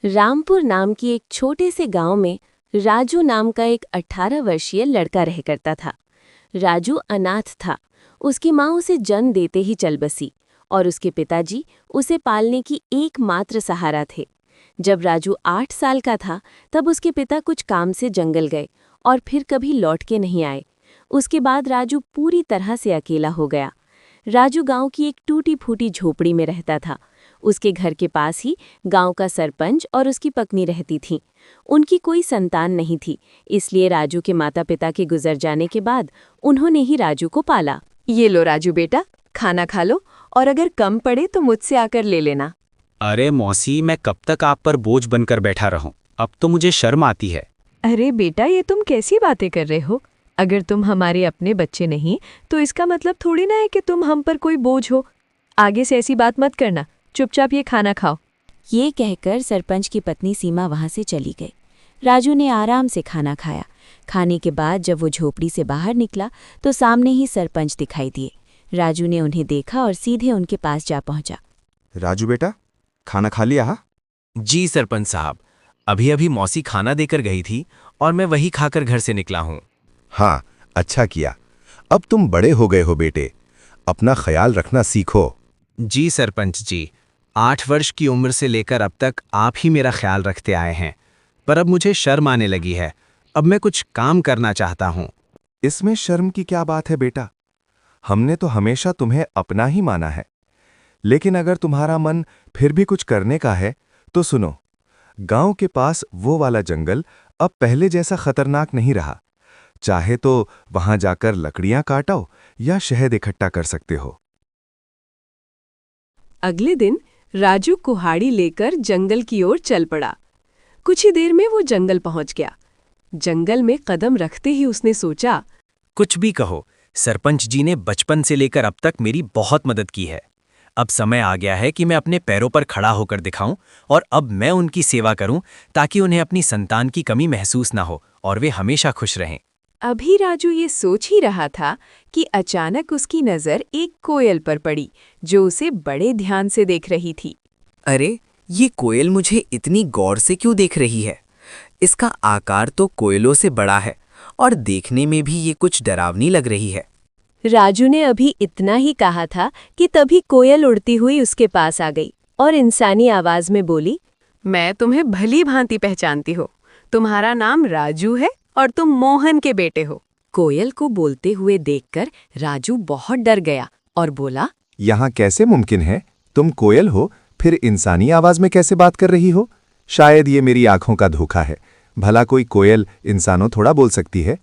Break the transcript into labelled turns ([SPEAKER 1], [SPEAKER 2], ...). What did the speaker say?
[SPEAKER 1] रामपुर नाम की एक छोटे से गांव में राजू नाम का एक 18 वर्षीय लड़का रह करता था। राजू अनाथ था। उसकी माँ उसे जन्म देते ही चल बसी और उसके पिताजी उसे पालने की एकमात्र सहारा थे। जब राजू 8 साल का था तब उसके पिता कुछ काम से जंगल गए और फिर कभी लौट के नहीं आए। उसके बाद राजू पूरी तरह से अकेला हो गया। राजू गांव की एक टूटी फूटी झोपड़ी में रहता था। उसके घर के पास ही गांव का सरपंच और उसकी पत्नी रहती थीं। उनकी कोई संतान नहीं थी, इसलिए राजू के माता पिता के गुजर जाने के बाद उन्होंने ही राजू को पाला।
[SPEAKER 2] ये लो राजू बेटा, खाना खा लो और अगर कम पड़े तो मुझसे आकर ले लेना।
[SPEAKER 3] अरे मौसी, मैं कब तक आप पर बोझ बनकर बैठा रहूं? अब तो मुझे शर्म आती है।
[SPEAKER 2] अरे बेटा, ये तुम कैसी बातें कर रहे हो? अगर तुम हमारे अपने बच्चे नहीं तो इसका मतलब थोड़ी ना है कि तुम हम पर कोई बोझ हो। आगे से ऐसी बात मत करना, चुपचाप ये खाना खाओ।
[SPEAKER 1] ये कहकर सरपंच की पत्नी सीमा वहां से चली गई। राजू ने आराम से खाना खाया। खाने के बाद जब वो झोपड़ी से बाहर निकला तो सामने ही सरपंच दिखाई दिए। राजू ने उन्हें देखा और सीधे उनके पास जा पहुंचा।
[SPEAKER 4] राजू बेटा, खाना खा लिया? हा?
[SPEAKER 5] जी सरपंच साहब, अभी अभी मौसी खाना देकर गई थी और मैं वही खाकर घर से निकला हूँ।
[SPEAKER 4] हाँ, अच्छा किया। अब तुम बड़े हो गए हो बेटे, अपना ख्याल रखना सीखो।
[SPEAKER 5] जी सरपंच जी, 8 वर्ष की उम्र से लेकर अब तक आप ही मेरा ख्याल रखते आए हैं, पर अब मुझे शर्म आने लगी है। अब मैं कुछ काम करना चाहता हूँ।
[SPEAKER 4] इसमें शर्म की क्या बात है बेटा? हमने तो हमेशा तुम्हें अपना ही माना है। लेकिन अगर तुम्हारा मन फिर भी कुछ करने का है तो सुनो, गांव के पास वो वाला जंगल अब पहले जैसा खतरनाक नहीं रहा। चाहे तो वहां जाकर लकड़ियां काटो या शहद इकट्ठा कर सकते हो।
[SPEAKER 2] अगले दिन राजू कुहाड़ी लेकर जंगल की ओर चल पड़ा। कुछ ही देर में वो जंगल पहुंच गया। जंगल में कदम रखते ही उसने सोचा,
[SPEAKER 5] कुछ भी कहो, सरपंच जी ने बचपन से लेकर अब तक मेरी बहुत मदद की है। अब समय आ गया है कि मैं अपने पैरों पर खड़ा होकर दिखाऊं और अब मैं उनकी सेवा करूं ताकि उन्हें अपनी संतान की कमी महसूस ना हो और वे हमेशा खुश रहें।
[SPEAKER 2] अभी राजू ये सोच ही रहा था कि अचानक उसकी नज़र एक कोयल पर पड़ी जो उसे बड़े ध्यान से देख रही थी।
[SPEAKER 6] अरे, ये कोयल मुझे इतनी गौर से क्यों देख रही है? इसका आकार तो कोयलों से बड़ा है और देखने में भी ये कुछ डरावनी लग रही है।
[SPEAKER 1] राजू ने अभी इतना ही कहा था कि तभी कोयल उड़ती हुई उसके पास आ गई और इंसानी आवाज में बोली,
[SPEAKER 2] मैं तुम्हें भली भांति पहचानती हो। तुम्हारा नाम राजू है और तुम मोहन के बेटे हो।
[SPEAKER 1] कोयल को बोलते हुए देखकर राजू बहुत डर गया और बोला,
[SPEAKER 4] यहाँ कैसे मुमकिन है? तुम कोयल हो, फिर इंसानी आवाज में कैसे बात कर रही हो? शायद ये मेरी आंखों का धोखा है। भला कोई कोयल इंसानों थोड़ा बोल सकती है।